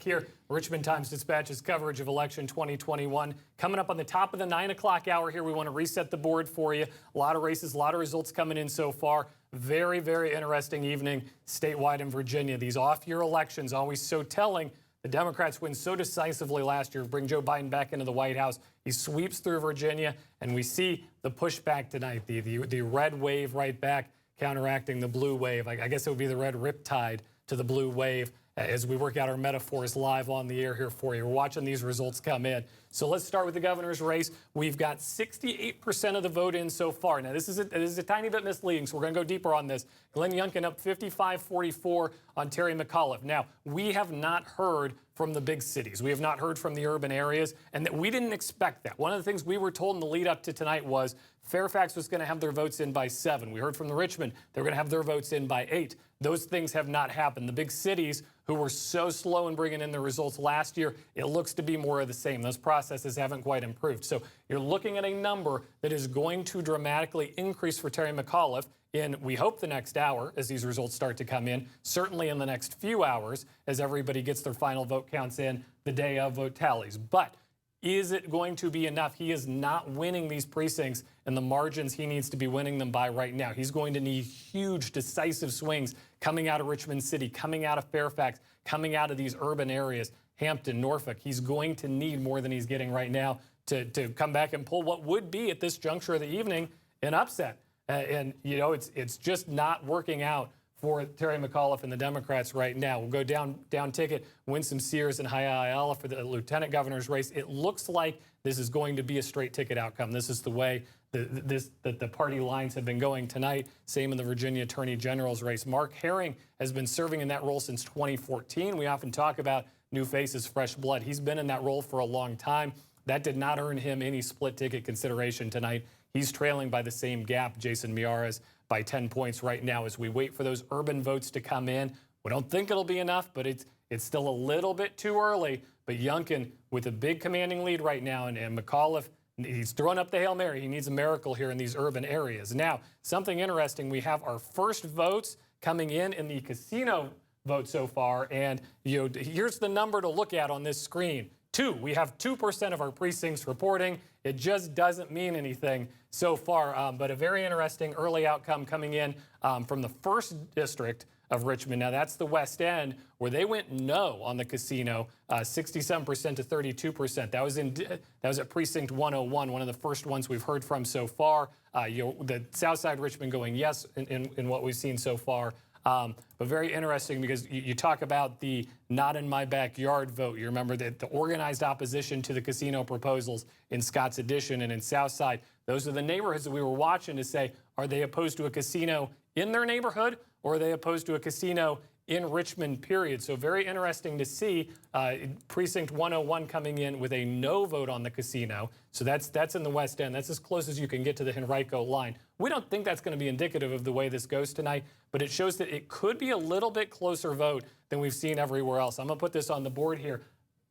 Here, Richmond Times-Dispatch's coverage of election 2021. Coming up on the top of the 9 o'clock hour here, we want to reset the board for you. A lot of races, a lot of results coming in so far. Very, very interesting evening statewide in Virginia. These off-year elections, always so telling. The Democrats win so decisively last year, bring Joe Biden back into the White House. He sweeps through Virginia, and we see the pushback tonight, the red wave right back, counteracting the blue wave. I guess it would be the red riptide to the blue wave as we work out our metaphors live on the air here for you. We're watching these results come in. So let's start with the governor's race. We've got 68% of the vote in so far. Now, this is a tiny bit misleading, so we're going to go deeper on this. Glenn Youngkin up 55-44 on Terry McAuliffe. Now, we have not heard from the big cities. We have not heard from the urban areas, and that we didn't expect that. One of the things we were told in the lead up to tonight was Fairfax was going to have their votes in by 7. We heard from the Richmond they were going to have their votes in by 8. Those things have not happened. The big cities, who were so slow in bringing in the results last year, it looks to be more of the same. Those processes haven't quite improved. So you're looking at a number that is going to dramatically increase for Terry McAuliffe in, we hope, the next hour as these results start to come in, certainly in the next few hours as everybody gets their final vote counts in the day of vote tallies. But is it going to be enough? He is not winning these precincts in the margins he needs to be winning them by right now. He's going to need huge, decisive swings coming out of Richmond City, coming out of Fairfax, coming out of these urban areas, Hampton, Norfolk. He's going to need more than he's getting right now to come back and pull what would be, at this juncture of the evening, an upset. And you know, it's just not working out for Terry McAuliffe and the Democrats right now. We'll go down ticket, Winsome Sears and Haya Ayala for the lieutenant governor's race. It looks like this is going to be a straight ticket outcome. This is the way the party lines have been going tonight. Same in the Virginia Attorney General's race. Mark Herring has been serving in that role since 2014. We often talk about new faces, fresh blood. He's been in that role for a long time. That did not earn him any split ticket consideration tonight. He's trailing by the same gap, Jason Miyares, by 10 points right now as we wait for those urban votes to come in. We don't think it'll be enough, but it's still a little bit too early. But Youngkin with a big commanding lead right now, and McAuliffe, he's throwing up the Hail Mary. He needs a miracle here in these urban areas. Now, something interesting, we have our first votes coming in the casino vote so far. And here's the number to look at on this screen. 2. We have 2% of our precincts reporting. It just doesn't mean anything so far, but a very interesting early outcome coming in from the 1st district of Richmond. Now, that's the West End, where they went no on the casino, 67% to 32%. That was at Precinct 101, one of the first ones we've heard from so far. The Southside Richmond going yes in what we've seen so far. But very interesting because you talk about the not in my backyard vote. You remember that the organized opposition to the casino proposals in Scott's Addition and in Southside. Those are the neighborhoods that we were watching to say, are they opposed to a casino in their neighborhood or are they opposed to a casino in Richmond, period? So very interesting to see Precinct 101 coming in with a no vote on the casino. So that's in the West End. That's as close as you can get to the Henrico line. We don't think that's going to be indicative of the way this goes tonight, but it shows that it could be a little bit closer vote than we've seen everywhere else. I'm going to put this on the board here.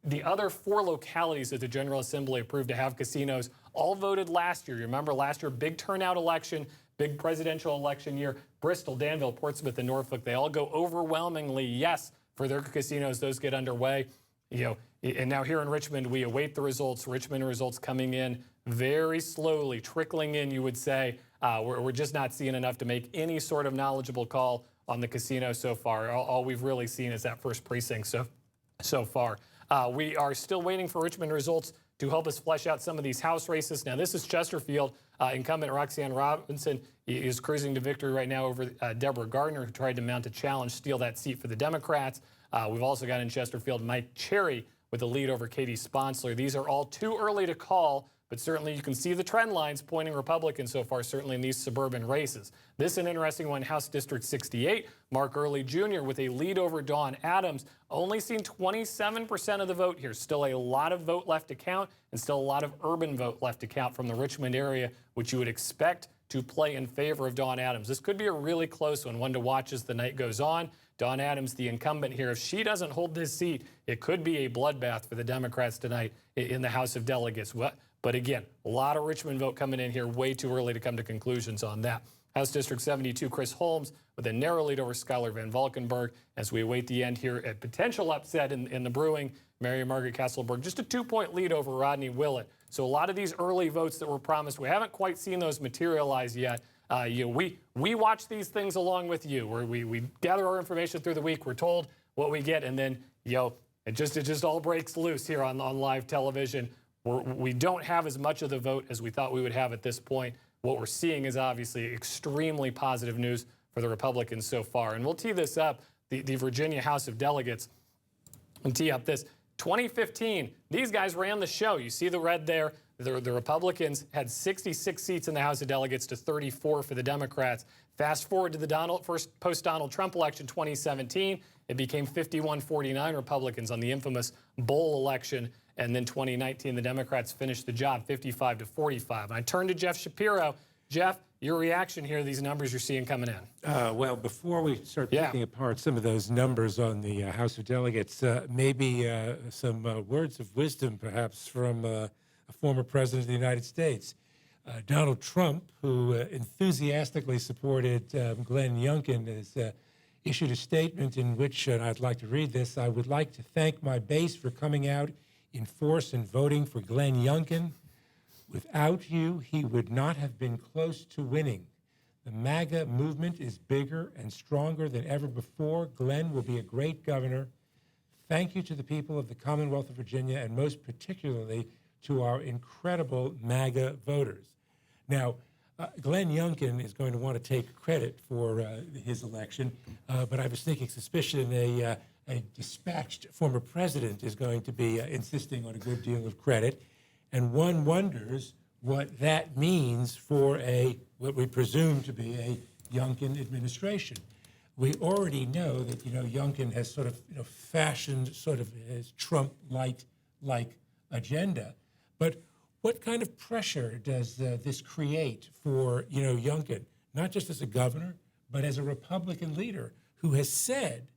The other 4 localities that the General Assembly approved to have casinos all voted last year. You remember last year, big turnout election, big presidential election year. Bristol, Danville, Portsmouth, and Norfolk, they all go overwhelmingly yes for their casinos. Those get underway. And now here in Richmond, we await the results. Richmond results coming in very slowly, trickling in, you would say. We're just not seeing enough to make any sort of knowledgeable call on the casino so far. All we've really seen is that first precinct so far. We are still waiting for Richmond results to help us flesh out some of these House races. Now, this is Chesterfield. Incumbent Roxanne Robinson is cruising to victory right now over Deborah Gardner, who tried to mount a challenge, steal that seat for the Democrats. We've also got in Chesterfield Mike Cherry with a lead over Katie Sponsler. These are all too early to call, but certainly you can see the trend lines pointing Republican so far, certainly in these suburban races. This is an interesting one, House District 68. Mark Early Jr. with a lead over Dawn Adams. Only seen 27% of the vote here. Still a lot of vote left to count and still a lot of urban vote left to count from the Richmond area, which you would expect to play in favor of Dawn Adams. This could be a really close one to watch as the night goes on. Dawn Adams, the incumbent here, if she doesn't hold this seat, it could be a bloodbath for the Democrats tonight in the House of Delegates. But again, a lot of Richmond vote coming in here, way too early to come to conclusions on that. House District 72, Chris Holmes with a narrow lead over Skylar Van Valkenburg. As we await the end here, a potential upset in the brewing, Mary Margaret Castleberg, just a 2-point lead over Rodney Willett. So a lot of these early votes that were promised, we haven't quite seen those materialize yet. We watch these things along with you, where we gather our information through the week. We're told what we get, and then it just all breaks loose here on live television. We don't have as much of the vote as we thought we would have at this point. What we're seeing is obviously extremely positive news for the Republicans so far. And we'll tee this up, the Virginia House of Delegates, and tee up this. 2015, these guys ran the show. You see the red there. The Republicans had 66 seats in the House of Delegates to 34 for the Democrats. Fast forward to the first post-Donald Trump election, 2017, it became 51-49 Republicans on the infamous Bowl election. And then 2019, the Democrats finished the job 55-45. And I turn to Jeff Shapiro. Jeff, your reaction here to these numbers you're seeing coming in? Well, before we start picking apart some of those numbers on the House of Delegates, maybe some words of wisdom, perhaps, from a former president of the United States. Donald Trump, who enthusiastically supported Glenn Youngkin, has issued a statement in which, and I'd like to read this, "I would like to thank my base for coming out in force and voting for Glenn Youngkin. Without you, he would not have been close to winning. The MAGA movement is bigger and stronger than ever before. Glenn will be a great governor. Thank you to the people of the Commonwealth of Virginia, and most particularly to our incredible MAGA voters." Now, Glenn Youngkin is going to want to take credit for his election, but I have a sneaking suspicion a dispatched former president is going to be insisting on a good deal of credit. And one wonders what that means for what we presume to be a Youngkin administration. We already know that, Youngkin has sort of, fashioned sort of his Trump-like agenda. But what kind of pressure does this create for, Youngkin, not just as a governor, but as a Republican leader who has said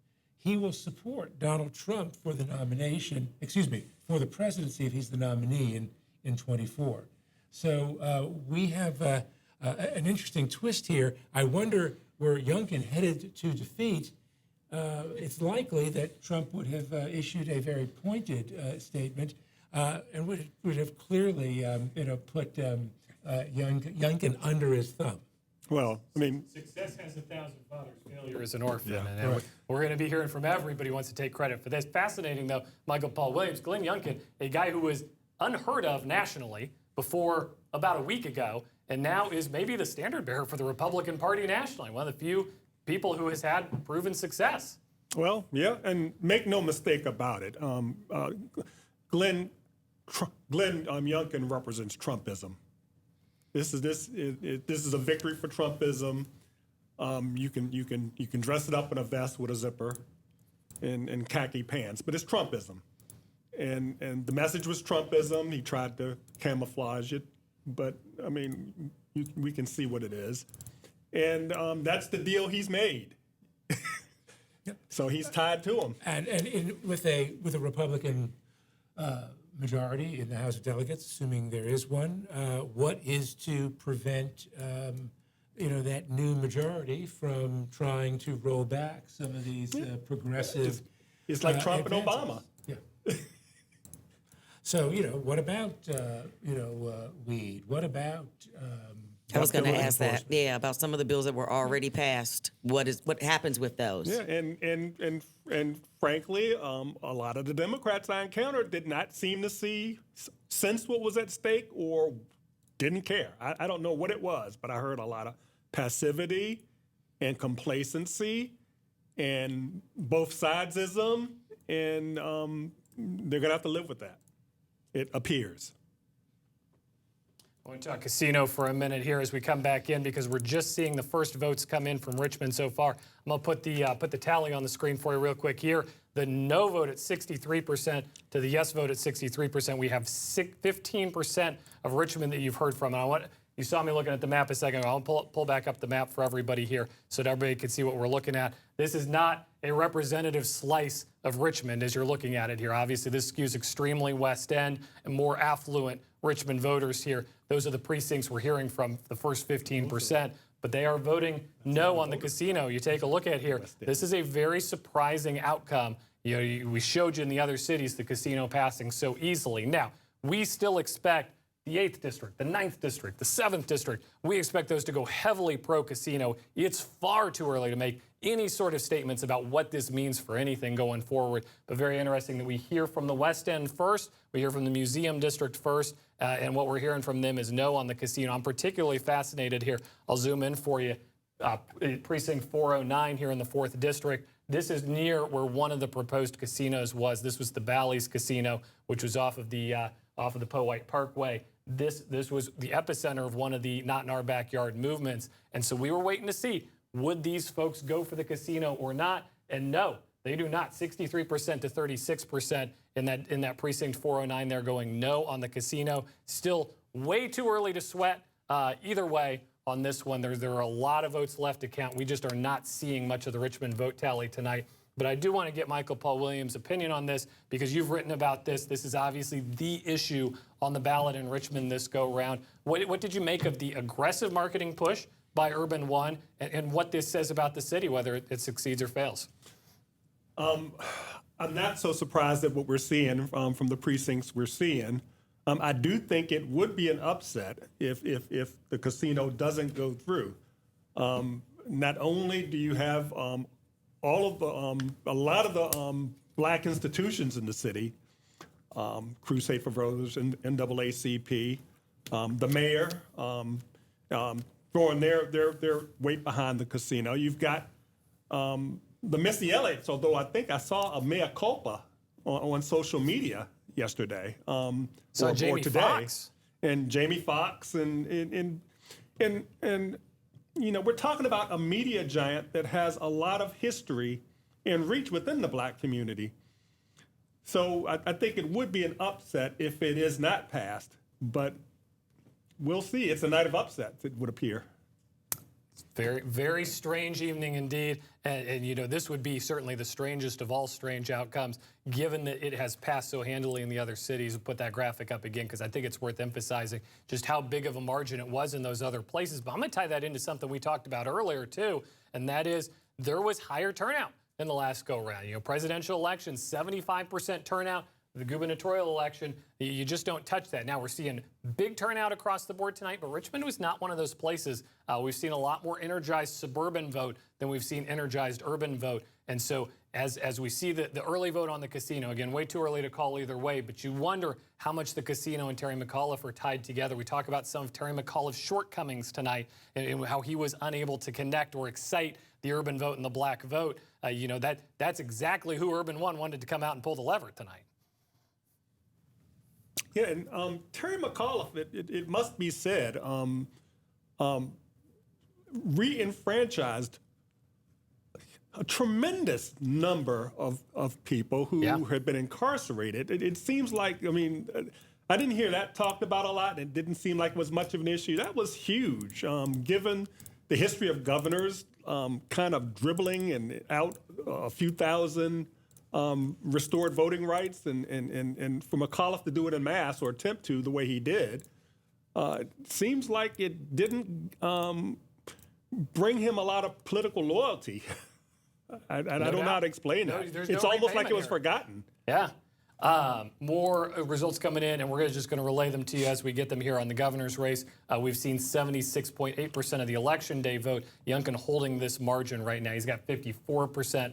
he will support Donald Trump for the for the presidency if he's the nominee in 24. So we have an interesting twist here. I wonder where Youngkin headed to defeat. It's likely that Trump would have issued a very pointed statement and would have clearly, put Youngkin under his thumb. Well, I mean, success has 1,000 fathers, failure is an orphan. Yeah, and we're going to be hearing from everybody who wants to take credit for this. Fascinating, though, Michael Paul Williams, Glenn Youngkin, a guy who was unheard of nationally before about a week ago, and now is maybe the standard bearer for the Republican Party nationally, one of the few people who has had proven success. Well, yeah, and make no mistake about it, Glenn Youngkin represents Trumpism. This is a victory for Trumpism. You can dress it up in a vest with a zipper and khaki pants, but it's Trumpism. And the message was Trumpism. He tried to camouflage it, but I mean, we can see what it is. And that's the deal he's made. So he's tied to him. And with a Republican majority in the House of Delegates, assuming there is one, what is to prevent that new majority from trying to roll back some of these progressive? It's like Trump advances. and Obama. Yeah. So what about weed? What about? I was going to ask that. Yeah, about some of the bills that were already passed. What happens with those? Yeah, and frankly, a lot of the Democrats I encountered did not seem to sense what was at stake or didn't care. I don't know what it was, but I heard a lot of passivity and complacency and both sidesism, and they're going to have to live with that, it appears. I want to talk casino for a minute here as we come back in, because we're just seeing the first votes come in from Richmond so far. I'm going to put the tally on the screen for you real quick here. The no vote at 63% to the yes vote at 63%. We have 15% of Richmond that you've heard from. And you saw me looking at the map a second ago. I'll pull back up the map for everybody here so that everybody can see what we're looking at. This is not a representative slice of Richmond as you're looking at it here. Obviously, this skews extremely West End and more affluent Richmond voters here. Those are the precincts we're hearing from, the first 15%. but they are voting no on the casino. You take a look at here. This is a very surprising outcome. We showed you in the other cities the casino passing so easily. Now, we still expect the 8th district, the 9th district, the 7th district, we expect those to go heavily pro-casino. It's far too early to make any sort of statements about what this means for anything going forward. But very interesting that we hear from the West End first, we hear from the Museum District first, and what we're hearing from them is no on the casino. I'm particularly fascinated here. I'll zoom in for you. Precinct 409 here in the 4th district. This is near where one of the proposed casinos was. This was the Bally's Casino, which was off of the Powhite Parkway. This was the epicenter of one of the not in our backyard movements. And so we were waiting to see, would these folks go for the casino or not? And no, they do not. 63% to 36% in that precinct 409. They're going no on the casino. Still way too early to sweat. Either way, on this one, there are a lot of votes left to count. We just are not seeing much of the Richmond vote tally tonight. But I do want to get Michael Paul Williams' opinion on this because you've written about this. This is obviously the issue on the ballot in Richmond this go-round. What did you make of the aggressive marketing push by Urban One and what this says about the city, whether it succeeds or fails? I'm not so surprised at what we're seeing from the precincts we're seeing. I do think it would be an upset if the casino doesn't go through. Not only do you have all of a lot of the black institutions in the city, Crusade for Voters and NAACP, the mayor throwing their weight behind the casino. You've got the Missy Elliott's, although I think I saw a mea culpa on social media yesterday or Jamie today, Foxx. and Jamie Foxx and we're talking about a media giant that has a lot of history and reach within the black community. So I think it would be an upset if it is not passed, but we'll see. It's a night of upsets, it would appear. Very, very strange evening indeed. And this would be certainly the strangest of all strange outcomes, given that it has passed so handily in the other cities. We'll put that graphic up again because I think it's worth emphasizing just how big of a margin it was in those other places. But I'm going to tie that into something we talked about earlier, too, and that is there was higher turnout in the last go-round. Presidential election, 75% turnout. The gubernatorial election, you just don't touch that. Now we're seeing big turnout across the board tonight, but Richmond was not one of those places. We've seen a lot more energized suburban vote than we've seen energized urban vote. And so as we see the early vote on the casino, again, way too early to call either way, but you wonder how much the casino and Terry McAuliffe are tied together. We talk about some of Terry McAuliffe's shortcomings tonight and how he was unable to connect or excite the urban vote and the black vote. That's exactly who Urban One wanted to come out and pull the lever tonight. Yeah, and Terry McAuliffe, it must be said, re-enfranchised a tremendous number of people who had been incarcerated. It seems like, I didn't hear that talked about a lot, and it didn't seem like it was much of an issue. That was huge, given the history of governors kind of dribbling and out a few thousand restored voting rights, and for McAuliffe to do it en masse or attempt to the way he did, seems like it didn't bring him a lot of political loyalty. I don't know how to explain it. It's almost like it was forgotten. Yeah. More results coming in, and we're just going to relay them to you as we get them here on the governor's race. We've seen 76.8% of the election day vote. Youngkin holding this margin right now. He's got 54%,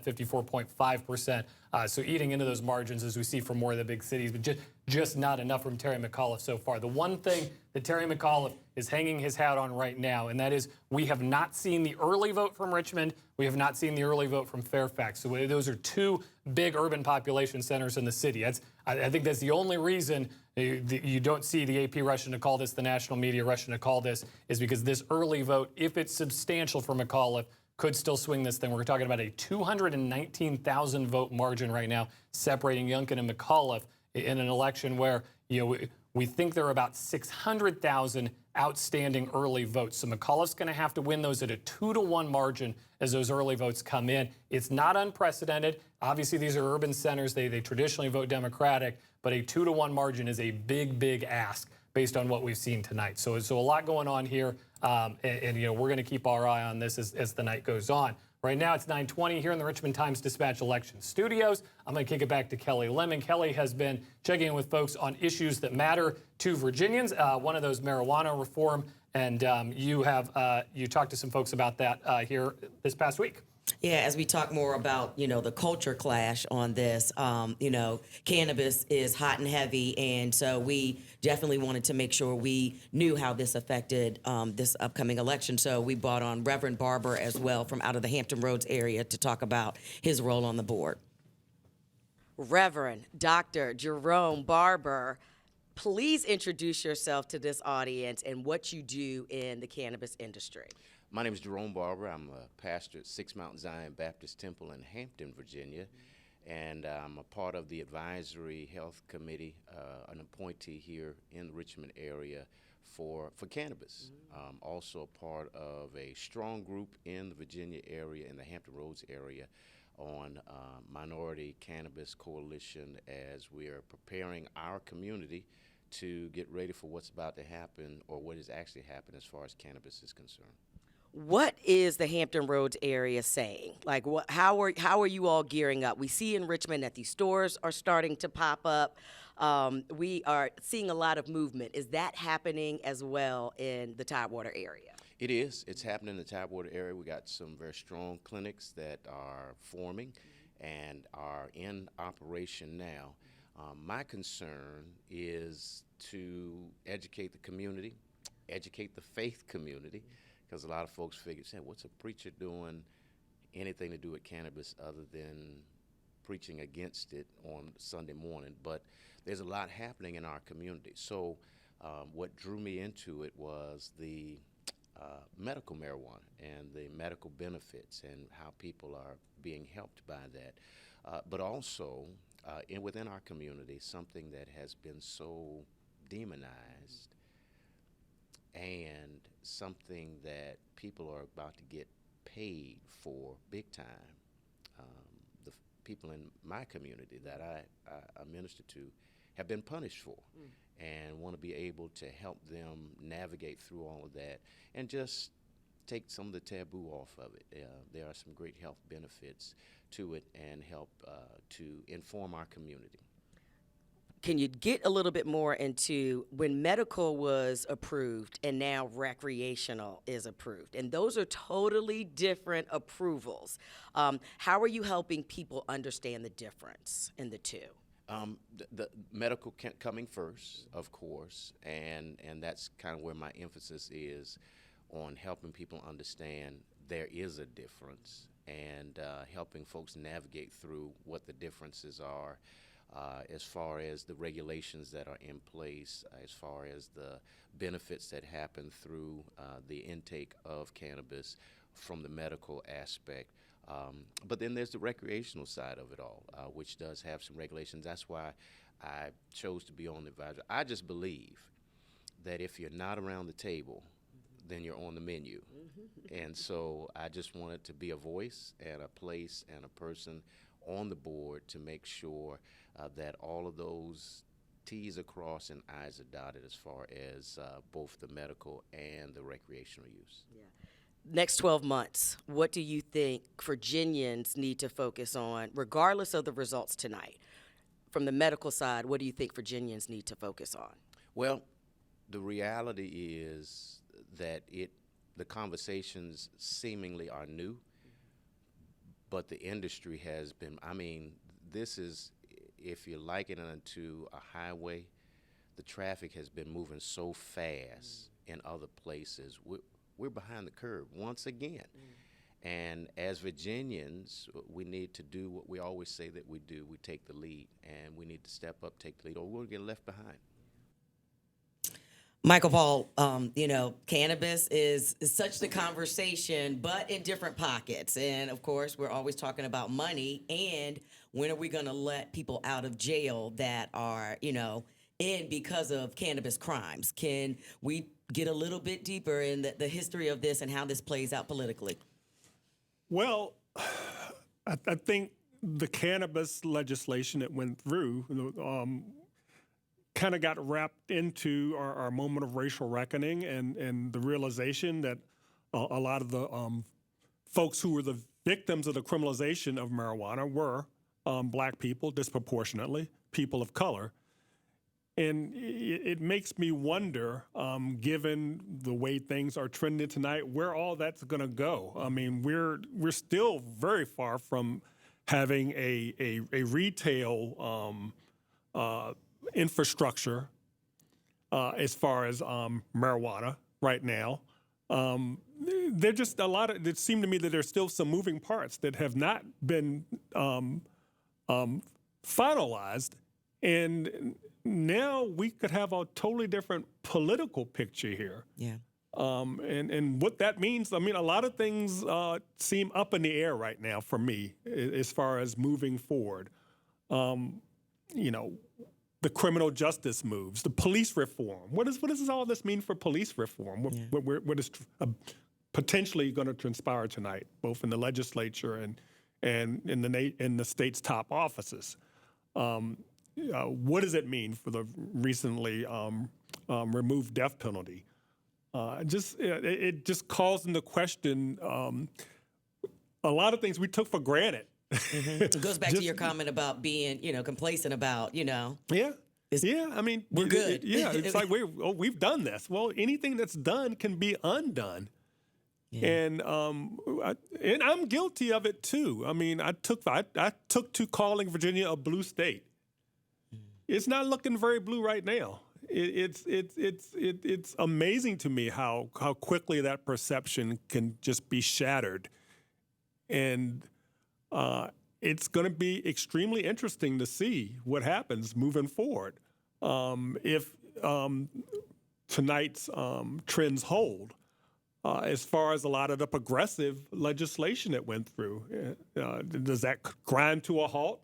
54.5%. So eating into those margins as we see from more of the big cities, but just not enough from Terry McAuliffe so far. The one thing that Terry McAuliffe is hanging his hat on right now, and that is we have not seen the early vote from Richmond. We have not seen the early vote from Fairfax. So those are two big urban population centers in the city. I think that's the only reason you don't see the AP rushing to call this, the national media rushing to call this, is because this early vote, if it's substantial for McAuliffe, could still swing this thing. We're talking about a 219,000 vote margin right now separating Youngkin and McAuliffe in an election where we think there are about 600,000 outstanding early votes. So McAuliffe's going to have to win those at a 2-to-1 margin as those early votes come in. It's not unprecedented. Obviously, these are urban centers. They traditionally vote Democratic, but a 2-to-1 margin is a big, big ask based on what we've seen tonight. So a lot going on here, and you know, we're going to keep our eye on this as the night goes on. Right now it's 9:20 here in the Richmond Times-Dispatch Election Studios. I'm going to kick it back to Kelly Lemon. Kelly has been checking in with folks on issues that matter to Virginians. One of those, marijuana reform, and you talked to some folks about that here this past week. Yeah, as we talk more about, you know, the culture clash on this, you know, cannabis is hot and heavy, and so we definitely wanted to make sure we knew how this affected this upcoming election. So we brought on Reverend Barber as well from out of the Hampton Roads area to talk about his role on the board. Reverend Dr. Jerome Barber, please introduce yourself to this audience and what you do in the cannabis industry. My name is Jerome Barber. I'm a pastor at Six Mountain Zion Baptist Temple in Hampton, Virginia, and I'm a part of the Advisory Health Committee, an appointee here in the Richmond area for cannabis. Also a part of a strong group in the Virginia area, in the Hampton Roads area, on Minority Cannabis Coalition, as we are preparing our community to get ready for what's about to happen, or what has actually happened as far as cannabis is concerned. What is the Hampton Roads area saying? Like, how are you all gearing up? We see in Richmond that these stores are starting to pop up. We are seeing a lot of movement. Is that happening as well in the Tidewater area? It is. It's happening in the Tidewater area. We got some very strong clinics that are forming and are in operation now. My concern is to educate the community, educate the faith community, because a lot of folks figure, say, what's a preacher doing anything to do with cannabis other than preaching against it on Sunday morning? But there's a lot happening in our community. So what drew me into it was the medical marijuana and the medical benefits and how people are being helped by that. But also, within our community, something that has been so demonized and something that people are about to get paid for big time. The people in my community that I minister to have been punished for, and want to be able to help them navigate through all of that and just take some of the taboo off of it. There are some great health benefits to it, and help to inform our community. Can you get a little bit more into when medical was approved and now recreational is approved? And those are totally different approvals. How are you helping people understand the difference in the two? The medical coming first, of course, and that's kind of where my emphasis is, on helping people understand there is a difference, and helping folks navigate through what the differences are. As far as the regulations that are in place, as far as the benefits that happen through the intake of cannabis from the medical aspect. But then there's the recreational side of it all, which does have some regulations. That's why I chose to be on the advisory. I just believe that if you're not around the table, then you're on the menu. And so I just wanted to be a voice and a place and a person on the board to make sure that all of those T's are crossed and I's are dotted as far as both the medical and the recreational use. Yeah. Next 12 months, what do you think Virginians need to focus on, regardless of the results tonight? From the medical side, what do you think Virginians need to focus on? Well, the reality is that the conversations seemingly are new, but the industry has been, this is, if you liken it unto a highway, the traffic has been moving so fast in other places. We're behind the curve once again. And as Virginians, we need to do what we always say that we do. We take the lead, and we need to step up, take the lead, or we'll get left behind. Michael Paul, cannabis is such the conversation, but in different pockets. And of course, we're always talking about money. And when are we going to let people out of jail that are, in because of cannabis crimes? Can we get a little bit deeper in the history of this and how this plays out politically? Well, I think the cannabis legislation that went through, kind of got wrapped into our moment of racial reckoning and the realization that a lot of the folks who were the victims of the criminalization of marijuana were black people, disproportionately, people of color. And it makes me wonder, given the way things are trending tonight, where all that's going to go. I mean, we're still very far from having a retail infrastructure as far as marijuana right now. There just a lot of. It seemed to me that there's still some moving parts that have not been finalized, and now we could have a totally different political picture here. Yeah. And what that means, I mean, a lot of things seem up in the air right now for me as far as moving forward. You know, the criminal justice moves, the police reform. What does all this mean for police reform? What is potentially going to transpire tonight, both in the legislature and in the state's top offices? What does it mean for the recently removed death penalty? It just calls into question a lot of things we took for granted. Mm-hmm. It goes back to your comment about being, complacent about, Yeah. I mean, we're good. It's like we've done this. Well, anything that's done can be undone. Yeah. And I'm guilty of it too. I mean, I took to calling Virginia a blue state. It's not looking very blue right now. It's amazing to me how quickly that perception can just be shattered, and it's going to be extremely interesting to see what happens moving forward. If tonight's trends hold, as far as a lot of the progressive legislation that went through, does that grind to a halt?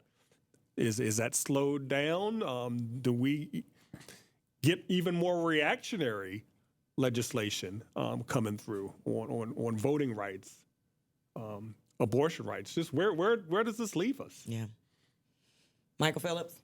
Is that slowed down? Do we get even more reactionary legislation coming through on voting rights, abortion rights? Just where does this leave us? Yeah. Michael Phillips?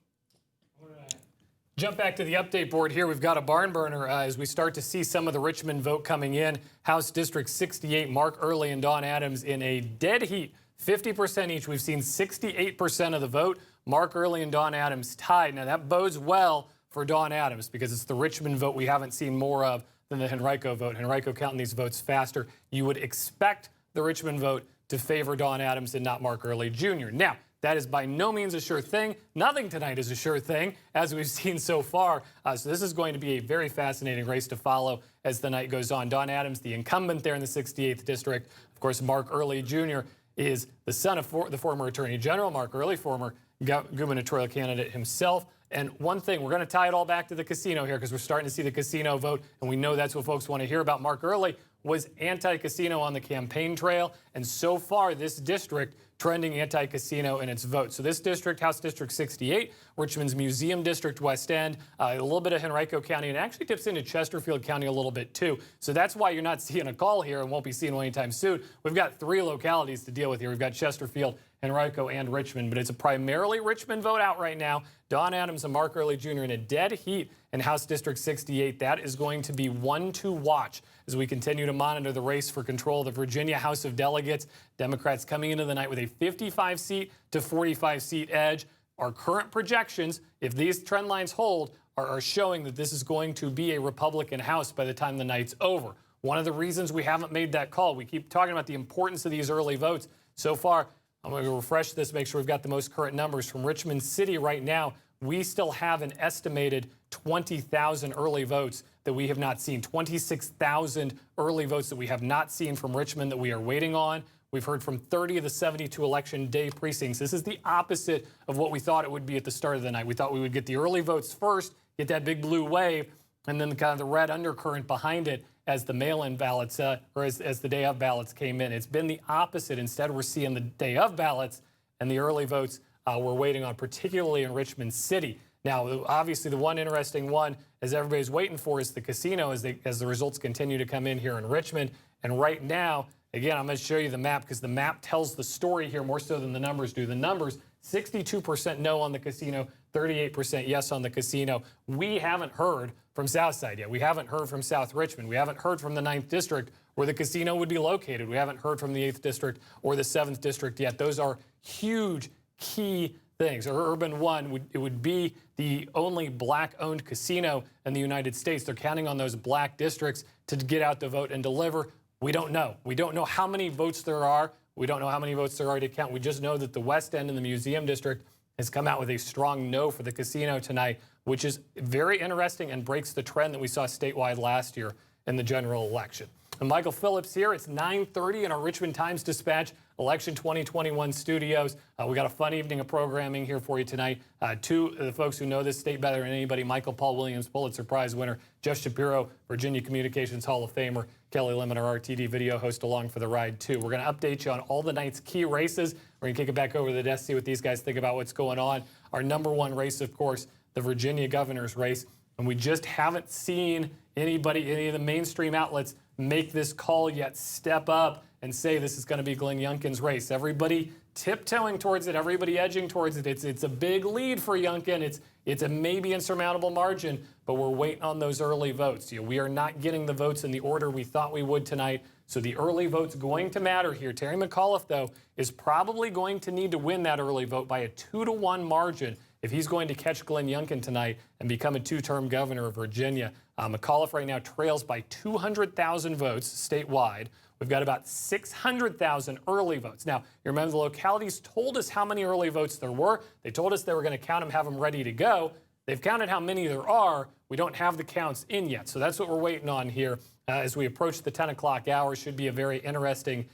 Jump back to the update board here. We've got a barn burner as we start to see some of the Richmond vote coming in. House District 68, Mark Earley and Dawn Adams in a dead heat, 50% each. We've seen 68% of the vote. Mark Earley and Dawn Adams tied. Now that bodes well for Dawn Adams because it's the Richmond vote we haven't seen more of than the Henrico vote. Henrico counting these votes faster. You would expect the Richmond vote to favor Dawn Adams and not Mark Earley Jr. Now, that is by no means a sure thing. Nothing tonight is a sure thing, as we've seen so far. So this is going to be a very fascinating race to follow as the night goes on. Dawn Adams, the incumbent there in the 68th district. Of course, Mark Earley Jr. is the son of the former Attorney General, Mark Earley, former gubernatorial candidate himself. And one thing, we're going to tie it all back to the casino here because we're starting to see the casino vote, and we know that's what folks want to hear about. Mark Earley was anti-casino on the campaign trail, and so far this district trending anti-casino in its vote. So this district, House District 68, Richmond's Museum District, West End, a little bit of Henrico County, and actually dips into Chesterfield County a little bit too. So that's why you're not seeing a call here and won't be seeing one anytime soon. We've got 3 localities to deal with here. We've got Chesterfield, Henrico, and Richmond, but it's a primarily Richmond vote out right now. Dawn Adams and Mark Earley Jr. in a dead heat in House District 68. That is going to be one to watch as we continue to monitor the race for control of the Virginia House of Delegates. Democrats coming into the night with a 55-seat to 45-seat edge. Our current projections, if these trend lines hold, are showing that this is going to be a Republican House by the time the night's over. One of the reasons we haven't made that call, we keep talking about the importance of these early votes. So far, I'm going to refresh this, make sure we've got the most current numbers. From Richmond City right now, we still have an estimated 20,000 early votes that we have not seen, 26,000 early votes that we have not seen from Richmond that we are waiting on. We've heard from 30 of the 72 election day precincts. This is the opposite of what we thought it would be at the start of the night. We thought we would get the early votes first, get that big blue wave, and then kind of the red undercurrent behind it as the mail-in ballots, or as the day of ballots came in. It's been the opposite. Instead, we're seeing the day of ballots and the early votes we're waiting on, particularly in Richmond City. Now, obviously, the one interesting one, as everybody's waiting for, is the casino as the results continue to come in here in Richmond. And right now, again, I'm going to show you the map because the map tells the story here more so than the numbers do. The numbers, 62% no on the casino, 38% yes on the casino. We haven't heard from Southside yet. We haven't heard from South Richmond. We haven't heard from the 9th District where the casino would be located. We haven't heard from the 8th District or the 7th District yet. Those are huge key things. Urban One, it would be the only black-owned casino in the United States. They're counting on those black districts to get out the vote and deliver. We don't know. We don't know how many votes there are. We don't know how many votes there are to count. We just know that the West End and the Museum District has come out with a strong no for the casino tonight, which is very interesting and breaks the trend that we saw statewide last year in the general election. And Michael Phillips here. It's 9:30 in our Richmond Times-Dispatch Election 2021 studios. We got a fun evening of programming here for you tonight. Two of the folks who know this state better than anybody, Michael Paul Williams, Pulitzer Prize winner, Jeff Shapiro, Virginia Communications Hall of Famer, Kelly Lemon, our RTD video host, along for the ride, too. We're going to update you on all the night's key races. We're going to kick it back over to the desk, see what these guys think about what's going on. Our number one race, of course, the Virginia governor's race. And we just haven't seen anybody, any of the mainstream outlets, make this call yet, step up and say this is going to be Glenn Youngkin's race. Everybody tiptoeing towards it, everybody edging towards it. It's a big lead for Youngkin. It's a maybe insurmountable margin, but we're waiting on those early votes. We are not getting the votes in the order we thought we would tonight, so the early vote's going to matter here. Terry McAuliffe, though, is probably going to need to win that early vote by a 2-to-1 margin if he's going to catch Glenn Youngkin tonight and become a two-term governor of Virginia. McAuliffe right now trails by 200,000 votes statewide. We've got about 600,000 early votes. Now, you remember the localities told us how many early votes there were. They told us they were going to count them, have them ready to go. They've counted how many there are. We don't have the counts in yet. So that's what we're waiting on here as we approach the 10 o'clock hour. Should be a very interesting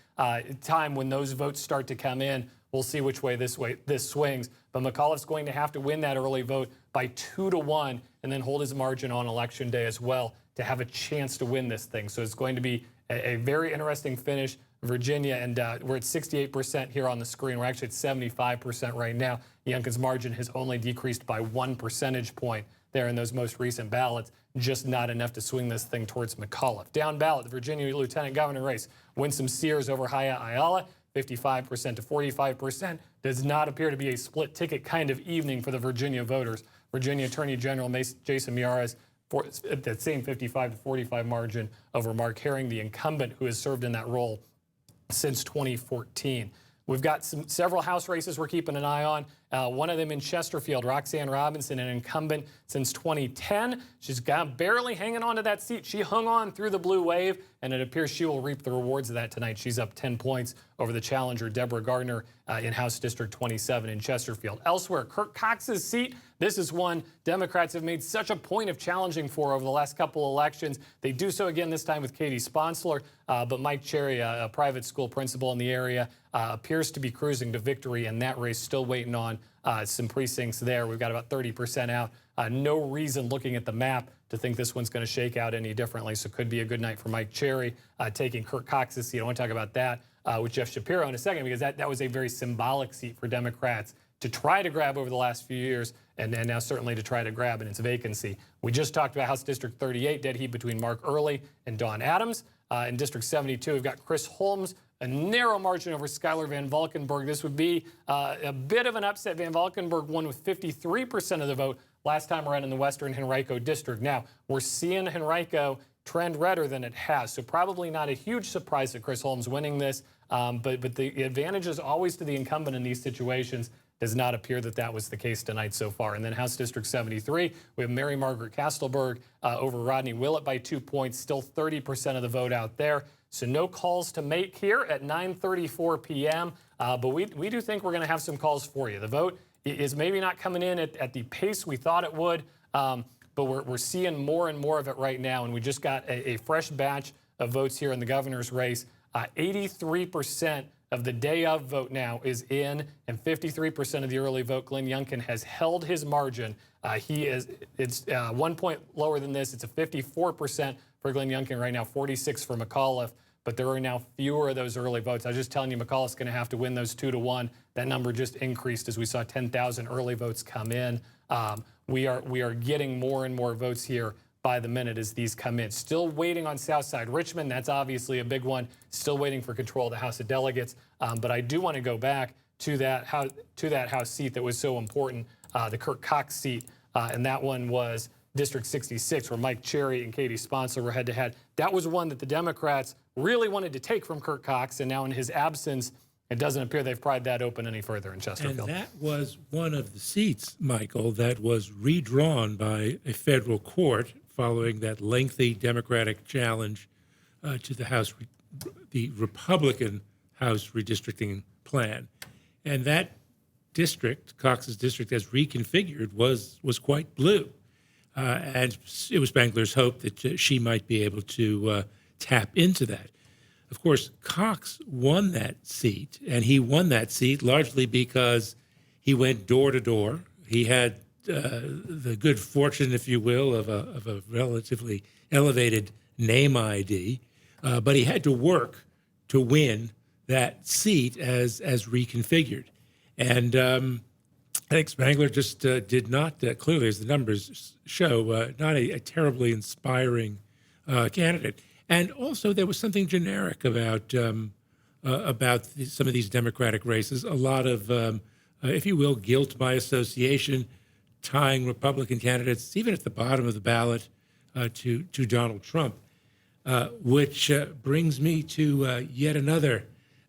time when those votes start to come in. We'll see which way this swings. But McAuliffe's going to have to win that early vote by 2-to-1 and then hold his margin on Election Day as well to have a chance to win this thing. So it's going to be a very interesting finish. Virginia, and we're at 68% here on the screen. We're actually at 75% right now. Youngkin's margin has only decreased by 1 percentage point there in those most recent ballots, just not enough to swing this thing towards McAuliffe. Down ballot, the Virginia Lieutenant Governor race. Winsome Sears over Haya Ayala, 55% to 45%. Does not appear to be a split ticket kind of evening for the Virginia voters. Virginia Attorney General Jason Miyares at that same 55 to 45 margin over Mark Herring, the incumbent who has served in that role since 2014. We've got several House races we're keeping an eye on. One of them in Chesterfield, Roxanne Robinson, an incumbent since 2010. She's barely hanging on to that seat. She hung on through the blue wave, and it appears she will reap the rewards of that tonight. She's up 10 points over the challenger, Deborah Gardner, in House District 27 in Chesterfield. Elsewhere, Kirk Cox's seat. This is one Democrats have made such a point of challenging for over the last couple elections. They do so again this time with Katie Sponsler, but Mike Cherry, a private school principal in the area, appears to be cruising to victory in that race, still waiting on some precincts there. We've got about 30% out. No reason looking at the map to think this one's going to shake out any differently, so could be a good night for Mike Cherry taking Kirk Cox's seat. I want to talk about that with Jeff Shapiro in a second, because that was a very symbolic seat for Democrats to try to grab over the last few years, and now certainly to try to grab in its vacancy. We just talked about House District 38, dead heat between Mark Early and Dawn Adams. In District 72, we've got Chris Holmes, a narrow margin over Schuyler Van Valkenburg. This would be a bit of an upset. Van Valkenburg won with 53% of the vote last time around in the Western Henrico District. Now, we're seeing Henrico trend redder than it has, so probably not a huge surprise that Chris Holmes winning this, but the advantage is always to the incumbent in these situations. Does not appear that that was the case tonight so far. And then House District 73, we have Mary Margaret Kastelberg over Rodney Willett by 2 points, still 30% of the vote out there. So no calls to make here at 9:34 p.m., but we do think we're going to have some calls for you. The vote is maybe not coming in at the pace we thought it would, but we're seeing more and more of it right now, and we just got a fresh batch of votes here in the governor's race. 83% of the day of vote now is in, and 53% of the early vote. Glenn Youngkin has held his margin. It's 1 point lower than this. It's a 54% for Glenn Youngkin right now, 46 for McAuliffe, but there are now fewer of those early votes. I was just telling you, McAuliffe's going to have to win those 2-to-1. That number just increased as we saw 10,000 early votes come in. We are getting more and more votes here by the minute as these come in. Still waiting on Southside Richmond. That's obviously a big one. Still waiting for control of the House of Delegates. But I do want to go back to that House seat that was so important the Kirk Cox seat, and that one was District 66, where Mike Cherry and Katie Sponsler were head-to-head. That was one that the Democrats really wanted to take from Kirk Cox, and now in his absence, it doesn't appear they've pried that open any further in Chesterfield. And that was one of the seats, Michael, that was redrawn by a federal court following that lengthy Democratic challenge to the House, the Republican House redistricting plan. And that district, Cox's district, as reconfigured, was quite blue. And it was Spangler's hope that she might be able to tap into that. Of course, Cox won that seat, and he won that seat largely because he went door to door. He had the good fortune, if you will, of a relatively elevated name ID, but he had to work to win that seat as reconfigured. And I think Spangler just did not, clearly, as the numbers show, not a terribly inspiring candidate. And also, there was something generic about some of these Democratic races. A lot of, if you will, guilt by association, tying Republican candidates, even at the bottom of the ballot, to Donald Trump, which brings me to yet another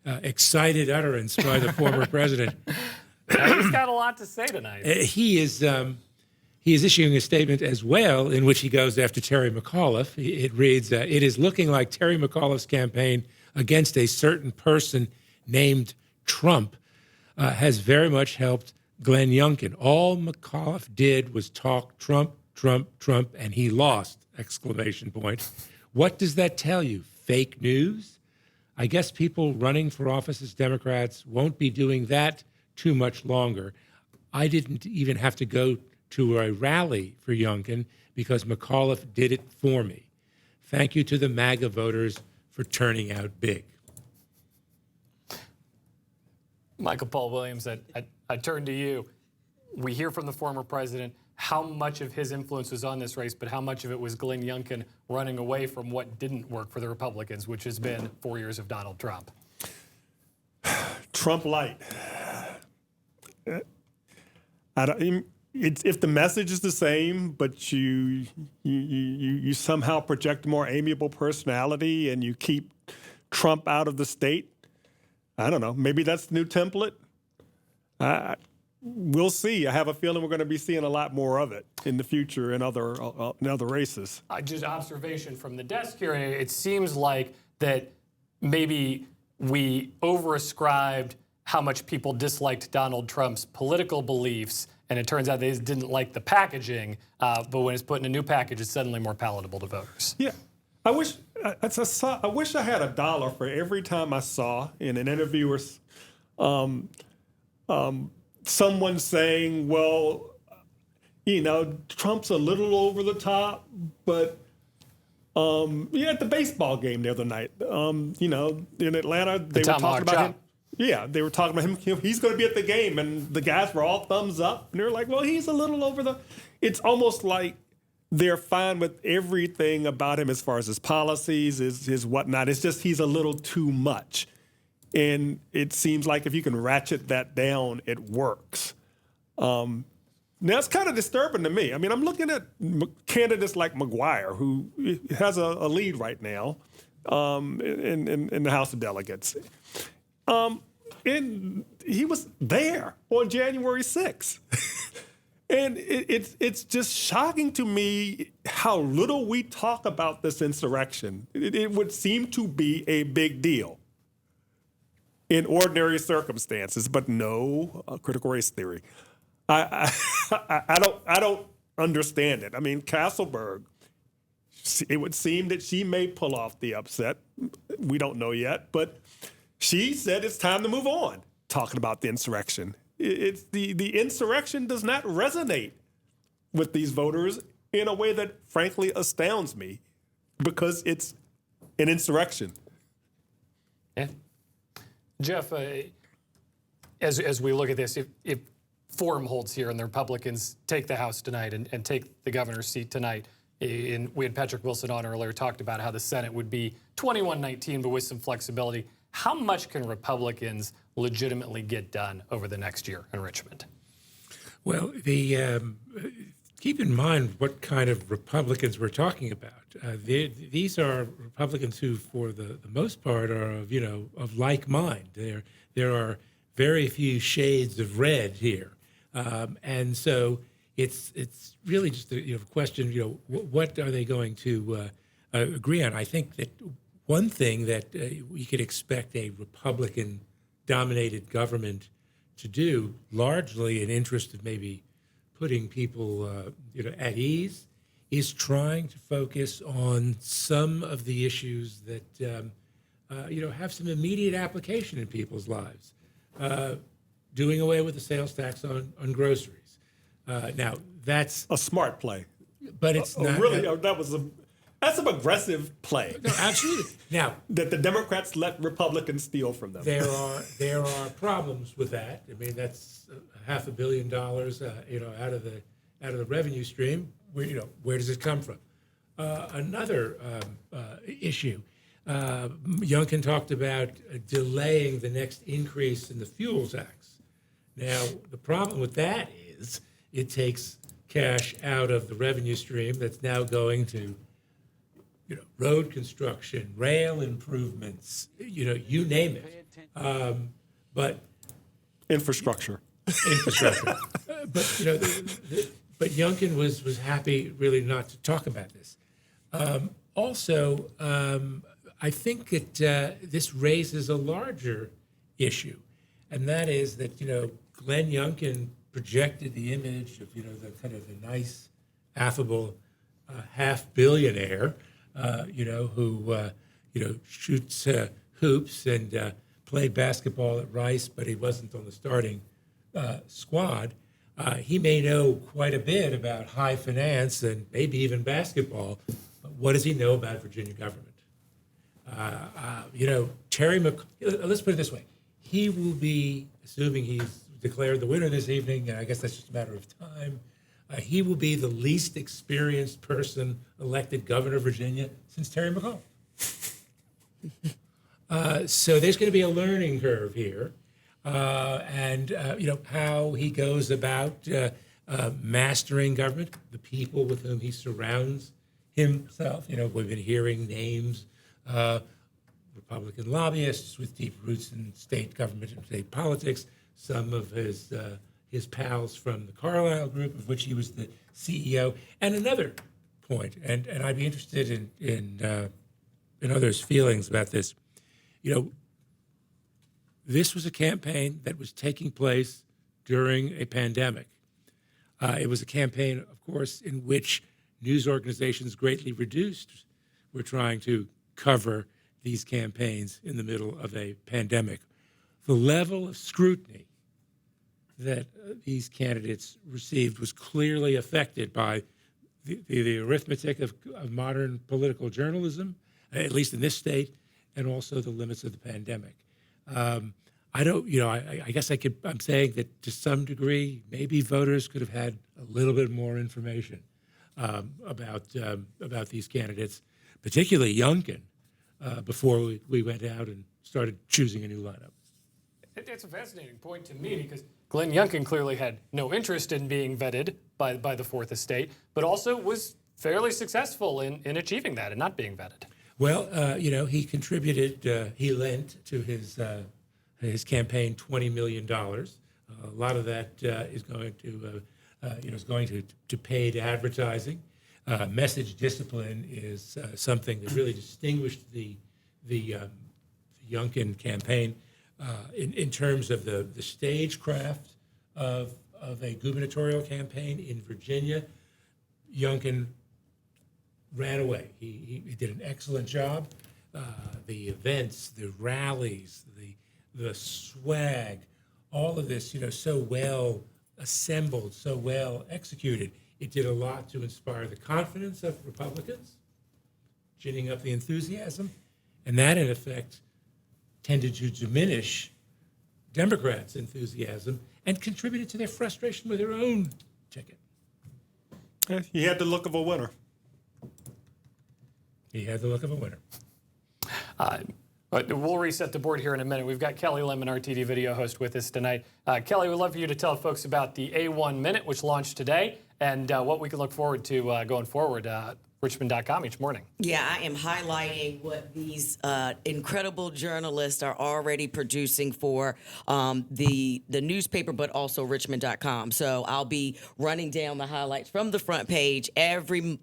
excited utterance by the former president. He's got a lot to say tonight. He is issuing a statement as well in which he goes after Terry McAuliffe. It reads, it is looking like Terry McAuliffe's campaign against a certain person named Trump has very much helped Glenn Youngkin. All McAuliffe did was talk Trump, Trump, Trump, and he lost, exclamation point. What does that tell you? Fake news? I guess people running for office as Democrats won't be doing that too much longer. I didn't even have to go to a rally for Youngkin because McAuliffe did it for me. Thank you to the MAGA voters for turning out big. Michael Paul Williams, I turn to you. We hear from the former president how much of his influence was on this race, but how much of it was Glenn Youngkin running away from what didn't work for the Republicans, which has been 4 years of Donald Trump. Trump light. If the message is the same, but you somehow project a more amiable personality and you keep Trump out of the state, I don't know. Maybe that's the new template. We'll see. I have a feeling we're going to be seeing a lot more of it in the future in other races. Just observation from the desk here. It seems like that maybe we overascribed how much people disliked Donald Trump's political beliefs, and it turns out they just didn't like the packaging. But when it's put in a new package, it's suddenly more palatable to voters. Yeah, I wish I had $1 for every time I saw in an interview someone saying, "Well, Trump's a little over the top," but at the baseball game the other night, in Atlanta, they were talking about him. Yeah, they were talking about him. He's going to be at the game, and the guys were all thumbs up, and they're like, "Well, he's a little over the." It's almost like they're fine with everything about him as far as his policies, his whatnot. It's just he's a little too much, and it seems like if you can ratchet that down, it works. Now it's kind of disturbing to me. I mean, I'm looking at candidates like McGuire, who has a lead right now in the House of Delegates. And he was there on January 6th. And it's just shocking to me how little we talk about this insurrection. It would seem to be a big deal in ordinary circumstances, but no, critical race theory. I don't understand it. I mean, Castleberg, it would seem that she may pull off the upset. We don't know yet, but she said it's time to move on, talking about the insurrection. It's the insurrection does not resonate with these voters in a way that, frankly, astounds me because it's an insurrection. Yeah. Jeff, as we look at this, if Forum holds here and the Republicans take the House tonight and take the governor's seat tonight, we had Patrick Wilson on earlier, talked about how the Senate would be 21-19, but with some flexibility. How much can Republicans legitimately get done over the next year in Richmond? Well, keep in mind what kind of Republicans we're talking about. These are Republicans who, for the most part, are of like mind. There are very few shades of red here, and so it's really just a question. What are they going to agree on? I think that one thing that we could expect a Republican-dominated government to do, largely in interest of maybe putting people at ease, is trying to focus on some of the issues that have some immediate application in people's lives. Doing away with the sales tax on groceries. Now that's A smart play. but it's not Really, that's an aggressive play No, absolutely. Now that the Democrats let Republicans steal from them. there are problems with that. I mean, that's $500 million, out of the revenue stream. Where does it come from? Another issue. Youngkin talked about delaying the next increase in the fuel tax. Now, the problem with that is it takes cash out of the revenue stream that's now going to road construction, rail improvements, you name it. But Infrastructure. infrastructure. But Youngkin was happy really not to talk about this. Also, I think that this raises a larger issue, and that is that Glenn Youngkin projected the image of the kind of the nice, affable half billionaire, who shoots hoops and played basketball at Rice, but he wasn't on the starting squad. He may know quite a bit about high finance and maybe even basketball, but what does he know about Virginia government? Terry let's put it this way. He will be, assuming he's declared the winner this evening, and I guess that's just a matter of time, he will be the least experienced person elected governor of Virginia since Terry McAuliffe. So there's going to be a learning curve here. And how he goes about mastering government, the people with whom he surrounds himself. We've been hearing names, Republican lobbyists with deep roots in state government and state politics. Some of his pals from the Carlyle Group, of which he was the CEO. And another point, and I'd be interested in others' feelings about this. This was a campaign that was taking place during a pandemic. It was a campaign, of course, in which news organizations greatly reduced were trying to cover these campaigns in the middle of a pandemic. The level of scrutiny that these candidates received was clearly affected by the arithmetic of modern political journalism, at least in this state, and also the limits of the pandemic. I guess I'm saying that to some degree, maybe voters could have had a little bit more information about these candidates, particularly Youngkin, before we went out and started choosing a new lineup. It's a fascinating point to me because Glenn Youngkin clearly had no interest in being vetted by the Fourth Estate, but also was fairly successful in achieving that and not being vetted. Well, he contributed, he lent to his campaign $20 million. A lot of that is going to paid advertising. Message discipline is something that really distinguished the Youngkin campaign in terms of the stagecraft of a gubernatorial campaign in Virginia. Youngkin ran away. He did an excellent job. The events, the rallies, the swag, all of this, so well assembled, so well executed. It did a lot to inspire the confidence of Republicans, ginning up the enthusiasm, and that, in effect, tended to diminish Democrats' enthusiasm and contributed to their frustration with their own ticket. He had the look of a winner. He had the look of a winner. But we'll reset the board here in a minute. We've got Kelly Lemon, RTD video host, with us tonight. Kelly, we'd love for you to tell folks about the A1 Minute, which launched today, and what we can look forward to going forward. Richmond.com each morning. Yeah, I am highlighting what these incredible journalists are already producing for the newspaper, but also Richmond.com. So I'll be running down the highlights from the front page every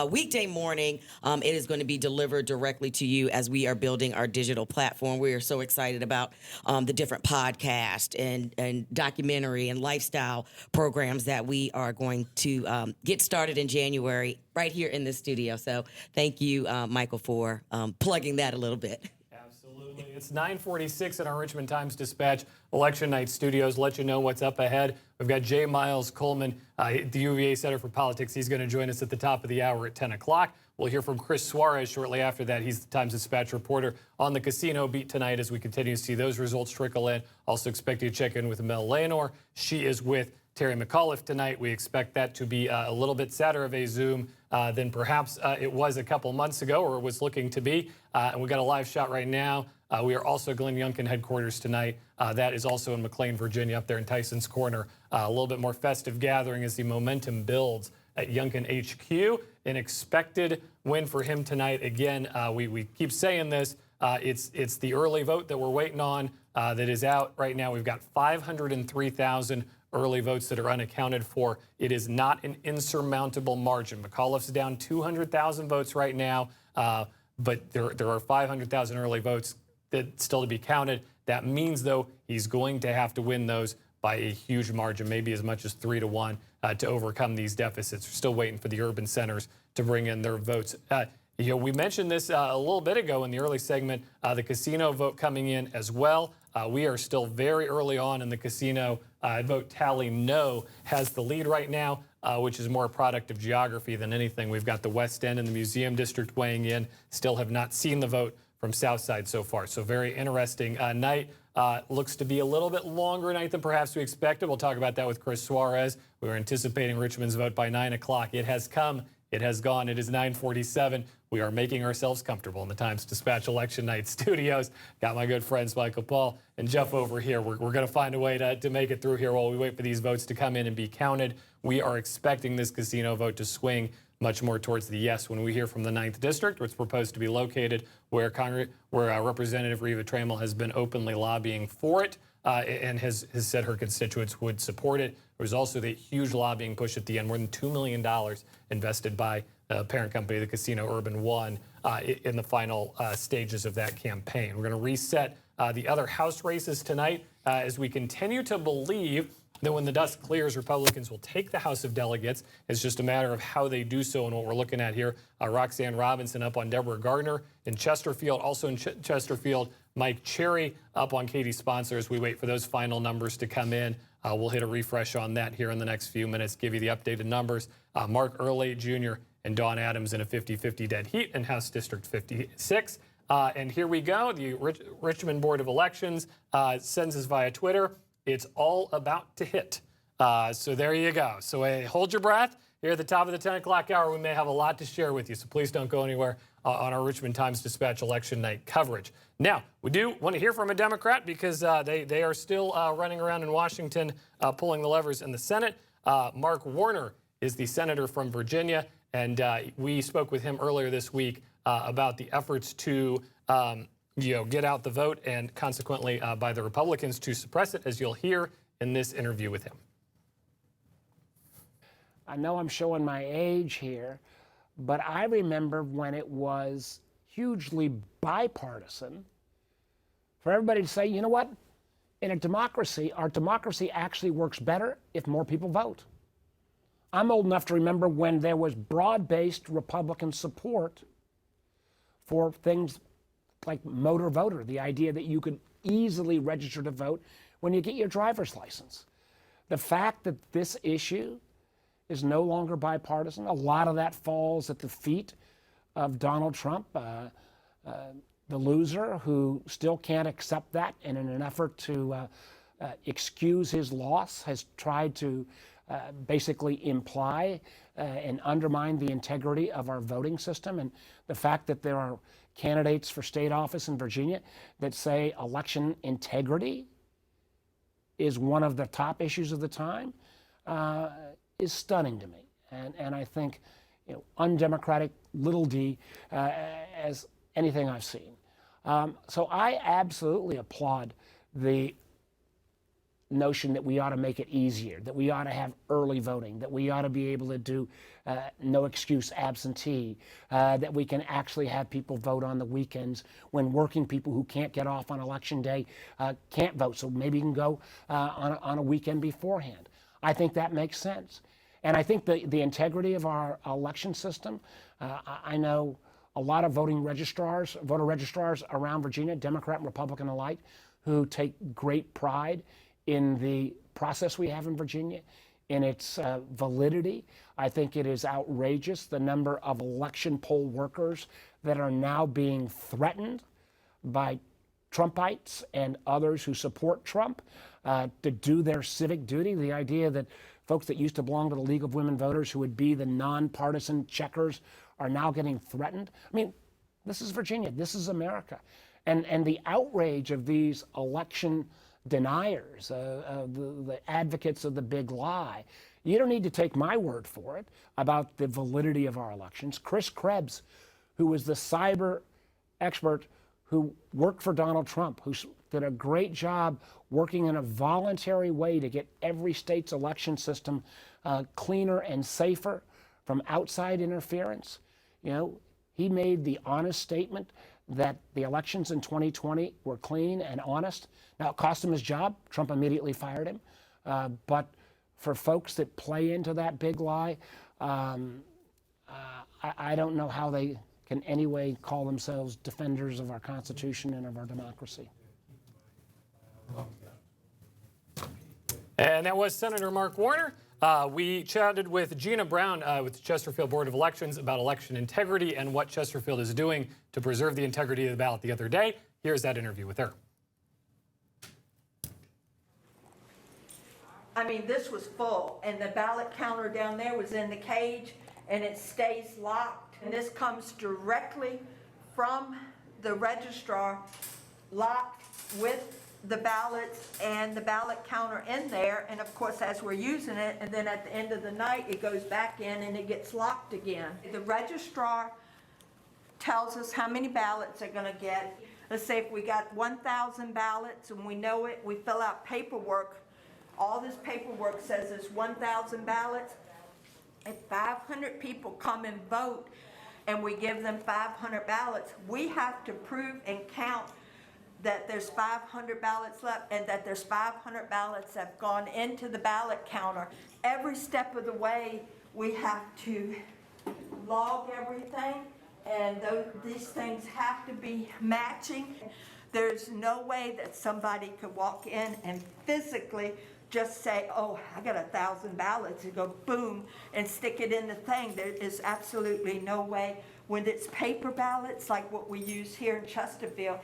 weekday morning. It is going to be delivered directly to you as we are building our digital platform. We are so excited about the different podcast and documentary and lifestyle programs that we are going to get started in January right here in the studio. So thank you, Michael, for plugging that a little bit. Absolutely. It's 9:46 in our Richmond Times-Dispatch Election Night studios. Let you know what's up ahead. We've got J. Miles Coleman, the UVA Center for Politics. He's going to join us at the top of the hour at 10 o'clock. We'll hear from Chris Suarez shortly after that. He's the Times-Dispatch reporter on the casino beat tonight as we continue to see those results trickle in. Also expect you to check in with Mel Leonor. She is with Terry McAuliffe tonight. We expect that to be a little bit sadder of a Zoom than perhaps it was a couple months ago, or was looking to be. And we've got a live shot right now. We are also Glenn Youngkin headquarters tonight. That is also in McLean, Virginia, up there in Tyson's Corner. A little bit more festive gathering as the momentum builds at Youngkin HQ. An expected win for him tonight. Again, we keep saying this. It's the early vote that we're waiting on that is out right now. We've got 503,000 early votes that are unaccounted for. It is not an insurmountable margin. McAuliffe's down 200,000 votes right now, but there are 500,000 early votes that still to be counted. That means, though, he's going to have to win those by a huge margin, maybe as much as 3-1, to overcome these deficits. We're still waiting for the urban centers to bring in their votes. We mentioned this a little bit ago in the early segment, the casino vote coming in as well. We are still very early on in the casino vote tally. No has the lead right now, which is more a product of geography than anything. We've got the West End and the Museum District weighing in. Still have not seen the vote from Southside so far. So very interesting night. Looks to be a little bit longer night than perhaps we expected. We'll talk about that with Chris Suarez. We were anticipating Richmond's vote by 9 o'clock. It has come. It has gone. It is 9:47. We are making ourselves comfortable in the Times-Dispatch Election Night studios. Got my good friends Michael Paul and Jeff over here. We're going to find a way to make it through here while we wait for these votes to come in and be counted. We are expecting this casino vote to swing much more towards the yes when we hear from the 9th District, where it's proposed to be located, where Representative Reva Trammell has been openly lobbying for it and has said her constituents would support it. There was also the huge lobbying push at the end, more than $2 million invested by the parent company, the casino Urban One, in the final stages of that campaign. We're going to reset the other House races tonight as we continue to believe that when the dust clears, Republicans will take the House of Delegates. It's just a matter of how they do so and what we're looking at here. Roxanne Robinson up on Deborah Gardner in Chesterfield. Also in Chesterfield, Mike Cherry up on Katie Sponsor as we wait for those final numbers to come in. We'll hit a refresh on that here in the next few minutes, give you the updated numbers. Mark Earley Jr. and Dawn Adams in a 50-50 dead heat in House District 56. And here we go. The Richmond Board of Elections sends us via Twitter. It's all about to hit. So there you go. So hold your breath. Here at the top of the 10 o'clock hour, we may have a lot to share with you. So please don't go anywhere on our Richmond Times-Dispatch Election Night coverage. Now, we do want to hear from a Democrat because they are still running around in Washington pulling the levers in the Senate. Mark Warner is the senator from Virginia, and we spoke with him earlier this week about the efforts to get out the vote and consequently by the Republicans to suppress it, as you'll hear in this interview with him. I know I'm showing my age here, but I remember when it was hugely bipartisan for everybody to say, you know what, in a democracy, our democracy actually works better if more people vote. I'm old enough to remember when there was broad-based Republican support for things like motor voter, the idea that you could easily register to vote when you get your driver's license. The fact that this issue is no longer bipartisan, a lot of that falls at the feet of Donald Trump, the loser who still can't accept that, and in an effort to excuse his loss has tried to basically imply and undermine the integrity of our voting system. And the fact that there are candidates for state office in Virginia that say election integrity is one of the top issues of the time is stunning to me. And I think, undemocratic, little d, as anything I've seen. So I absolutely applaud the notion that we ought to make it easier, that we ought to have early voting, that we ought to be able to do no excuse absentee, that we can actually have people vote on the weekends when working people who can't get off on election day can't vote. So maybe you can go on a weekend beforehand. I think that makes sense. And I think the integrity of our election system, I know a lot of voter registrars around Virginia, Democrat and Republican alike, who take great pride in the process we have in Virginia, in its validity. I think it is outrageous, the number of election poll workers that are now being threatened by Trumpites and others who support Trump to do their civic duty. The idea that folks that used to belong to the League of Women Voters, who would be the nonpartisan checkers, are now getting threatened. I mean, this is Virginia, this is America. And the outrage of these election deniers, the advocates of the big lie. You don't need to take my word for it about the validity of our elections. Chris Krebs, who was the cyber expert who worked for Donald Trump, who did a great job working in a voluntary way to get every state's election system cleaner and safer from outside interference. He made the honest statement that the elections in 2020 were clean and honest. Now, it cost him his job. Trump immediately fired him. But for folks that play into that big lie, I don't know how they can anyway call themselves defenders of our Constitution and of our democracy. And that was Senator Mark Warner. We chatted with Gina Brown with the Chesterfield Board of Elections about election integrity and what Chesterfield is doing to preserve the integrity of the ballot the other day. Here's that interview with her. I mean, this was full, and the ballot counter down there was in the cage, and it stays locked. And this comes directly from the registrar, locked with the ballots and the ballot counter in there. And of course, as we're using it, and then at the end of the night, it goes back in and it gets locked again. The registrar tells us how many ballots they're gonna get. Let's say if we got 1,000 ballots and we know it, we fill out paperwork. All this paperwork says there's 1,000 ballots. If 500 people come and vote and we give them 500 ballots, we have to prove and count that there's 500 ballots left and that there's 500 ballots that have gone into the ballot counter. Every step of the way, we have to log everything, and these things have to be matching. There's no way that somebody could walk in and physically just say, oh, I got 1,000 ballots, and go boom and stick it in the thing. There is absolutely no way. When it's paper ballots like what we use here in Chesterfield,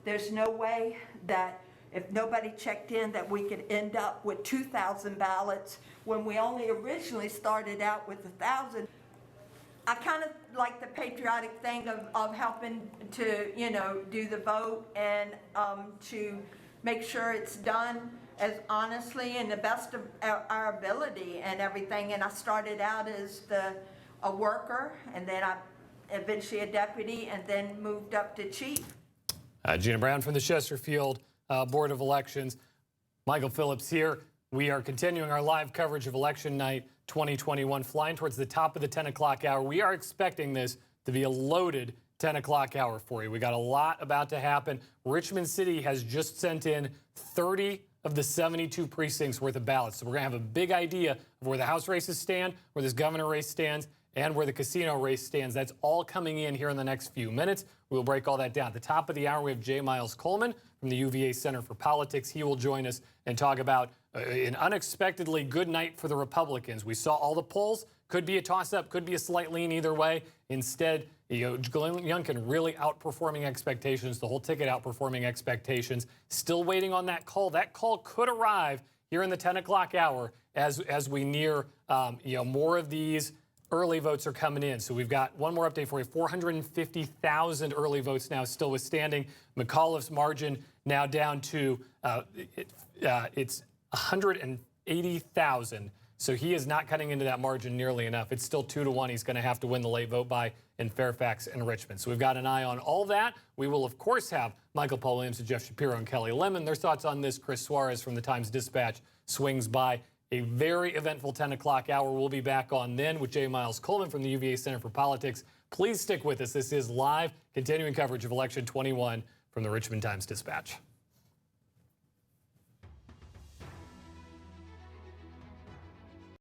there's no way that if nobody checked in that we could end up with 2,000 ballots when we only originally started out with 1,000. I kind of like the patriotic thing of helping to, do the vote and to make sure it's done as honestly and the best of our ability and everything. And I started out as a worker, and then I eventually a deputy, and then moved up to chief. Gina Brown from the Chesterfield Board of Elections. Michael Phillips here. We are continuing our live coverage of Election Night 2021, flying towards the top of the 10 o'clock hour. We are expecting this to be a loaded 10 o'clock hour for you. We got a lot about to happen. Richmond City has just sent in 30 of the 72 precincts worth of ballots. So we're going to have a big idea of where the House races stand, where this governor race stands, and where the casino race stands. That's all coming in here in the next few minutes. We'll break all that down. At the top of the hour, we have J. Miles Coleman from the UVA Center for Politics. He will join us and talk about an unexpectedly good night for the Republicans. We saw all the polls. Could be a toss-up, could be a slight lean either way. Instead, Glenn Youngkin really outperforming expectations, the whole ticket outperforming expectations. Still waiting on that call. That call could arrive here in the 10 o'clock hour as we near, more of these early votes are coming in. So we've got one more update for you. 450,000 early votes now still withstanding. McAuliffe's margin now down to, it's 180,000. So he is not cutting into that margin nearly enough. It's still 2-1. He's going to have to win the late vote by in Fairfax and Richmond. So we've got an eye on all that. We will, of course, have Michael Paul Williams and Jeff Shapiro and Kelly Lemon. Their thoughts on this. Chris Suarez from the Times-Dispatch swings by. A very eventful 10 o'clock hour. We'll be back on then with J. Miles Coleman from the UVA Center for Politics. Please stick with us. This is live, continuing coverage of Election 21 from the Richmond Times-Dispatch.